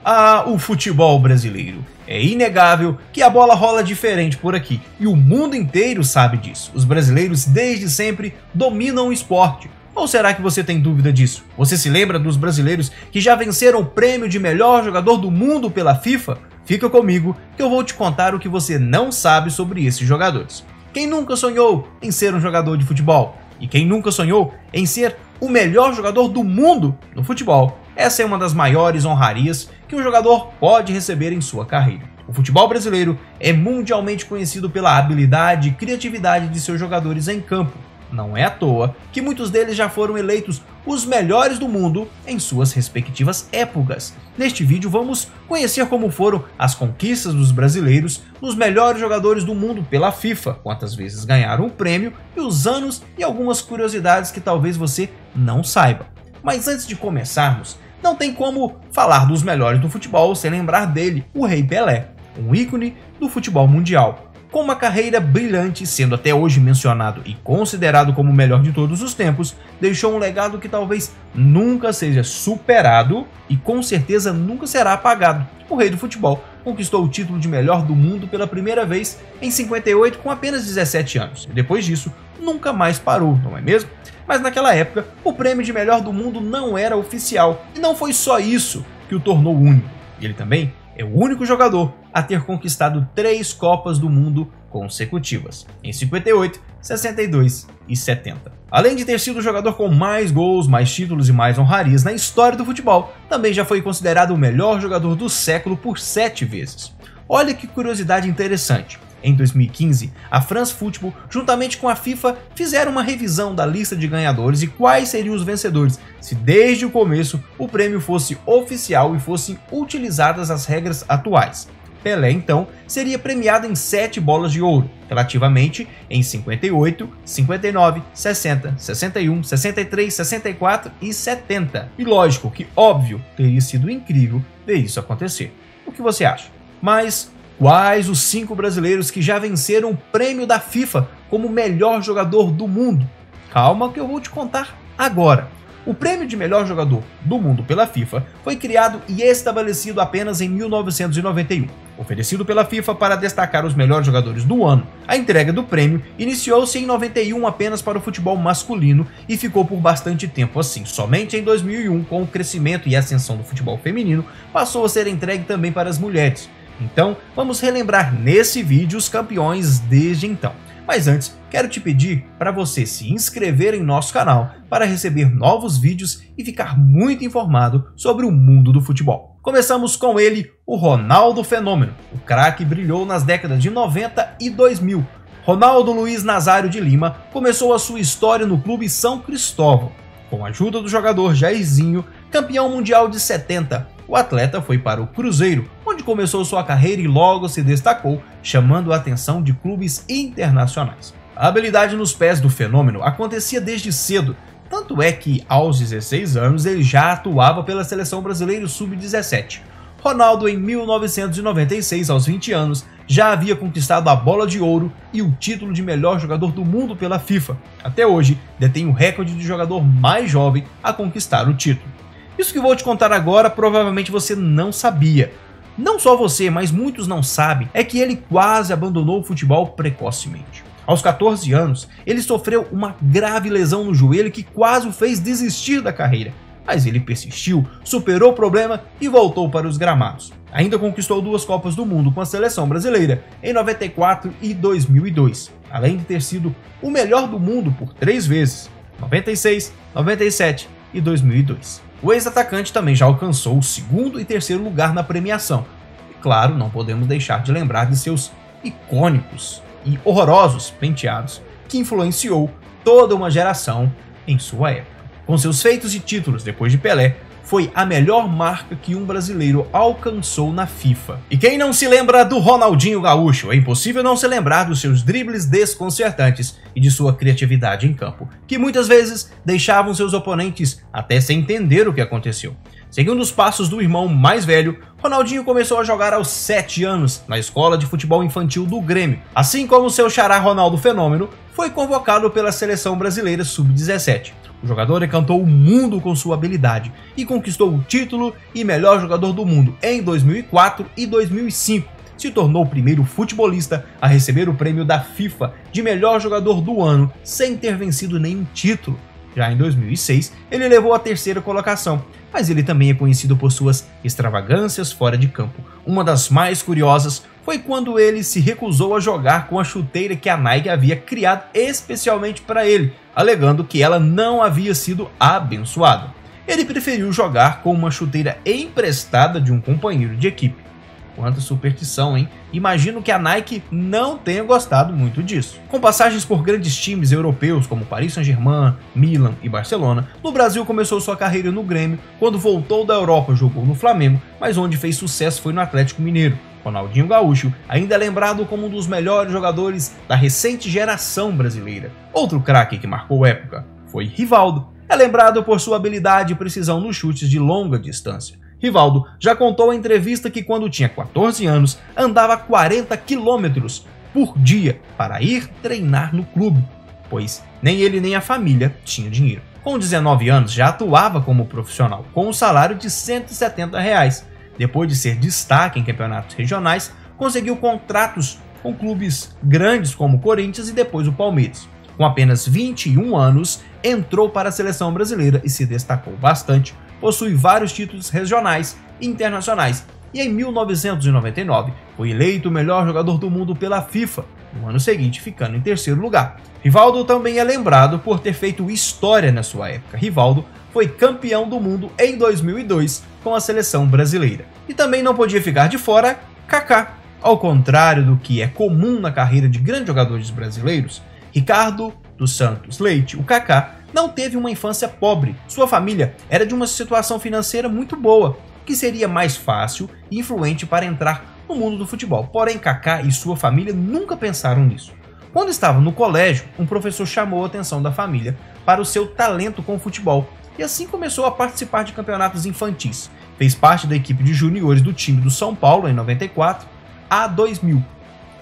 Ah, o futebol brasileiro. É inegável que a bola rola diferente por aqui, e o mundo inteiro sabe disso. Os brasileiros desde sempre dominam o esporte. Ou será que você tem dúvida disso? Você se lembra dos brasileiros que já venceram o prêmio de melhor jogador do mundo pela FIFA? Fica comigo que eu vou te contar o que você não sabe sobre esses jogadores. Quem nunca sonhou em ser um jogador de futebol? E quem nunca sonhou em ser o melhor jogador do mundo no futebol? Essa é uma das maiores honrarias que um jogador pode receber em sua carreira. O futebol brasileiro é mundialmente conhecido pela habilidade e criatividade de seus jogadores em campo. Não é à toa que muitos deles já foram eleitos os melhores do mundo em suas respectivas épocas. Neste vídeo vamos conhecer como foram as conquistas dos brasileiros nos melhores jogadores do mundo pela FIFA, quantas vezes ganharam o prêmio e os anos e algumas curiosidades que talvez você não saiba. Mas antes de começarmos, não tem como falar dos melhores do futebol sem lembrar dele, o Rei Pelé, um ícone do futebol mundial. Com uma carreira brilhante, sendo até hoje mencionado e considerado como o melhor de todos os tempos, deixou um legado que talvez nunca seja superado e com certeza nunca será apagado. O Rei do Futebol conquistou o título de melhor do mundo pela primeira vez em 58 com apenas 17 anos, e depois disso nunca mais parou, não é mesmo? Mas naquela época, o prêmio de melhor do mundo não era oficial, e não foi só isso que o tornou único. Ele também é o único jogador a ter conquistado 3 Copas do Mundo consecutivas, em 58, 62 e 70. Além de ter sido o jogador com mais gols, mais títulos e mais honrarias na história do futebol, também já foi considerado o melhor jogador do século por 7 vezes. Olha que curiosidade interessante. Em 2015, a France Football, juntamente com a FIFA, fizeram uma revisão da lista de ganhadores e quais seriam os vencedores, se desde o começo o prêmio fosse oficial e fossem utilizadas as regras atuais. Pelé, então, seria premiado em 7 bolas de ouro, relativamente em 58, 59, 60, 61, 63, 64 e 70. E lógico que, óbvio, teria sido incrível ver isso acontecer. O que você acha? Mas quais os 5 brasileiros que já venceram o prêmio da FIFA como melhor jogador do mundo? Calma que eu vou te contar agora. O prêmio de melhor jogador do mundo pela FIFA foi criado e estabelecido apenas em 1991. Oferecido pela FIFA para destacar os melhores jogadores do ano, a entrega do prêmio iniciou-se em 91 apenas para o futebol masculino e ficou por bastante tempo assim. Somente em 2001, com o crescimento e ascensão do futebol feminino, passou a ser entregue também para as mulheres. Então, vamos relembrar nesse vídeo os campeões desde então. Mas antes, quero te pedir para você se inscrever em nosso canal para receber novos vídeos e ficar muito informado sobre o mundo do futebol. Começamos com ele, o Ronaldo Fenômeno. O craque brilhou nas décadas de 90 e 2000. Ronaldo Luiz Nazário de Lima começou a sua história no clube São Cristóvão. Com a ajuda do jogador Jairzinho, campeão mundial de 70, o atleta foi para o Cruzeiro, onde começou sua carreira e logo se destacou, chamando a atenção de clubes internacionais. A habilidade nos pés do Fenômeno acontecia desde cedo, tanto é que aos 16 anos ele já atuava pela seleção brasileira sub-17. Ronaldo, em 1996, aos 20 anos, já havia conquistado a bola de ouro e o título de melhor jogador do mundo pela FIFA. Até hoje, detém o recorde de jogador mais jovem a conquistar o título. Isso que vou te contar agora provavelmente você não sabia. Não só você, mas muitos não sabem, é que ele quase abandonou o futebol precocemente. Aos 14 anos, ele sofreu uma grave lesão no joelho que quase o fez desistir da carreira. Mas ele persistiu, superou o problema e voltou para os gramados. Ainda conquistou 2 Copas do Mundo com a seleção brasileira, em 94 e 2002, além de ter sido o melhor do mundo por 3 vezes, 96, 97 e 2002. O ex-atacante também já alcançou o 2º e 3º lugar na premiação. E claro, não podemos deixar de lembrar de seus icônicos e horrorosos penteados, que influenciou toda uma geração em sua época. Com seus feitos e títulos depois de Pelé, foi a melhor marca que um brasileiro alcançou na FIFA. E quem não se lembra do Ronaldinho Gaúcho? É impossível não se lembrar dos seus dribles desconcertantes e de sua criatividade em campo, que muitas vezes deixavam seus oponentes até sem entender o que aconteceu. Seguindo os passos do irmão mais velho, Ronaldinho começou a jogar aos 7 anos na escola de futebol infantil do Grêmio, assim como seu xará Ronaldo Fenômeno foi convocado pela seleção brasileira sub-17. O jogador encantou o mundo com sua habilidade e conquistou o título e melhor jogador do mundo em 2004 e 2005. Se tornou o primeiro futebolista a receber o prêmio da FIFA de melhor jogador do ano sem ter vencido nenhum título. Já em 2006, ele levou a terceira colocação, mas ele também é conhecido por suas extravagâncias fora de campo. Uma das mais curiosas foi quando ele se recusou a jogar com a chuteira que a Nike havia criado especialmente para ele, alegando que ela não havia sido abençoada. Ele preferiu jogar com uma chuteira emprestada de um companheiro de equipe. Quanta superstição, hein? Imagino que a Nike não tenha gostado muito disso. Com passagens por grandes times europeus como Paris Saint-Germain, Milan e Barcelona, no Brasil começou sua carreira no Grêmio. Quando voltou da Europa, jogou no Flamengo, mas onde fez sucesso foi no Atlético Mineiro. Ronaldinho Gaúcho ainda é lembrado como um dos melhores jogadores da recente geração brasileira. Outro craque que marcou época foi Rivaldo. É lembrado por sua habilidade e precisão nos chutes de longa distância. Rivaldo já contou em entrevista que quando tinha 14 anos, andava 40 quilômetros por dia para ir treinar no clube, pois nem ele nem a família tinham dinheiro. Com 19 anos já atuava como profissional, com um salário de R$ 170. Depois de ser destaque em campeonatos regionais, conseguiu contratos com clubes grandes como o Corinthians e depois o Palmeiras. Com apenas 21 anos, entrou para a seleção brasileira e se destacou bastante. Possui vários títulos regionais e internacionais e em 1999 foi eleito o melhor jogador do mundo pela FIFA, no ano seguinte ficando em terceiro lugar. Rivaldo também é lembrado por ter feito história na sua época. Rivaldo foi campeão do mundo em 2002 com a seleção brasileira. E também não podia ficar de fora Kaká. Ao contrário do que é comum na carreira de grandes jogadores brasileiros, Ricardo dos Santos Leite, o Kaká, não teve uma infância pobre. Sua família era de uma situação financeira muito boa, que seria mais fácil e influente para entrar no mundo do futebol. Porém, Kaká e sua família nunca pensaram nisso. Quando estava no colégio, um professor chamou a atenção da família para o seu talento com o futebol e assim começou a participar de campeonatos infantis. Fez parte da equipe de juniores do time do São Paulo em 94 a 2000.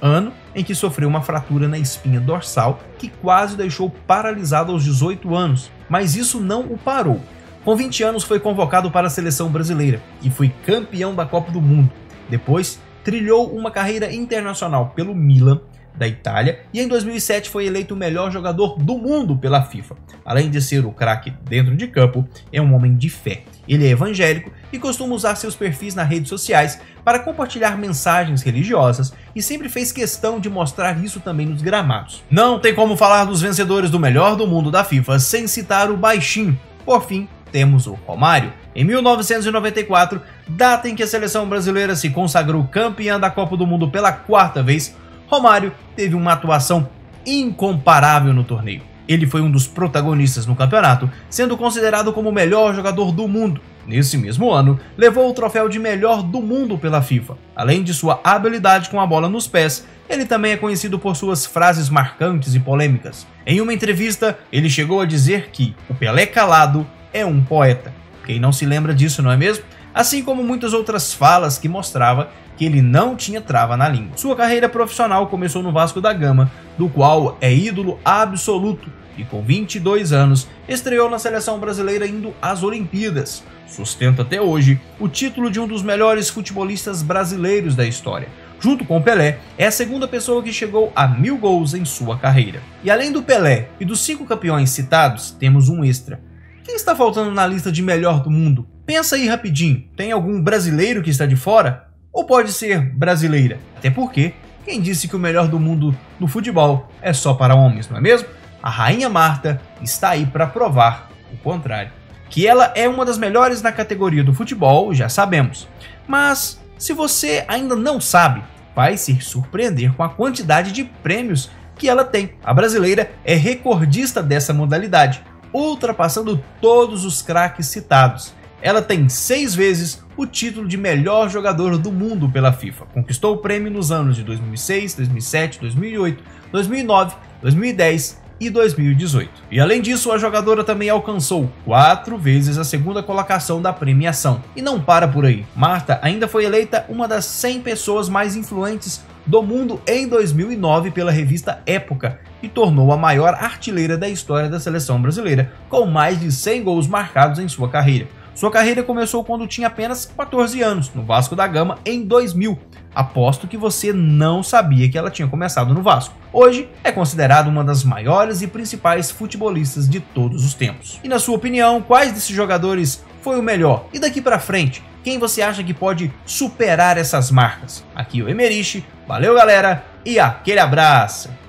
Ano em que sofreu uma fratura na espinha dorsal que quase o deixou paralisado aos 18 anos, mas isso não o parou. Com 20 anos foi convocado para a seleção brasileira e foi campeão da Copa do Mundo. Depois trilhou uma carreira internacional pelo Milan da Itália e em 2007 foi eleito o melhor jogador do mundo pela FIFA. Além de ser o craque dentro de campo, é um homem de fé. Ele é evangélico e costuma usar seus perfis nas redes sociais para compartilhar mensagens religiosas e sempre fez questão de mostrar isso também nos gramados. Não tem como falar dos vencedores do melhor do mundo da FIFA sem citar o baixinho. Por fim, temos o Romário. Em 1994, data em que a seleção brasileira se consagrou campeã da Copa do Mundo pela quarta vez, Romário teve uma atuação incomparável no torneio. Ele foi um dos protagonistas no campeonato, sendo considerado como o melhor jogador do mundo. Nesse mesmo ano, levou o troféu de melhor do mundo pela FIFA. Além de sua habilidade com a bola nos pés, ele também é conhecido por suas frases marcantes e polêmicas. Em uma entrevista, ele chegou a dizer que o Pelé calado é um poeta. Quem não se lembra disso, não é mesmo? Assim como muitas outras falas que mostrava que ele não tinha trava na língua. Sua carreira profissional começou no Vasco da Gama, do qual é ídolo absoluto, e com 22 anos estreou na seleção brasileira indo às Olimpíadas. Sustenta até hoje o título de um dos melhores futebolistas brasileiros da história. Junto com Pelé, é a segunda pessoa que chegou a 1000 gols em sua carreira. E além do Pelé e dos 5 campeões citados, temos um extra. Quem está faltando na lista de melhor do mundo? Pensa aí rapidinho, tem algum brasileiro que está de fora? Ou pode ser brasileira? Até porque, quem disse que o melhor do mundo no futebol é só para homens, não é mesmo? A Rainha Marta está aí para provar o contrário. Que ela é uma das melhores na categoria do futebol, já sabemos. Mas, se você ainda não sabe, vai se surpreender com a quantidade de prêmios que ela tem. A brasileira é recordista dessa modalidade, ultrapassando todos os craques citados. Ela tem 6 vezes o título de melhor jogador do mundo pela FIFA. Conquistou o prêmio nos anos de 2006, 2007, 2008, 2009, 2010 e 2018. E além disso, a jogadora também alcançou 4 vezes a segunda colocação da premiação. E não para por aí. Marta ainda foi eleita uma das 100 pessoas mais influentes do mundo em 2009 pela revista Época e tornou a maior artilheira da história da seleção brasileira, com mais de 100 gols marcados em sua carreira. Sua carreira começou quando tinha apenas 14 anos, no Vasco da Gama, em 2000. Aposto que você não sabia que ela tinha começado no Vasco. Hoje é considerada uma das maiores e principais futebolistas de todos os tempos. E na sua opinião, quais desses jogadores foi o melhor? E daqui pra frente, quem você acha que pode superar essas marcas? Aqui é o Emerich, valeu galera e aquele abraço!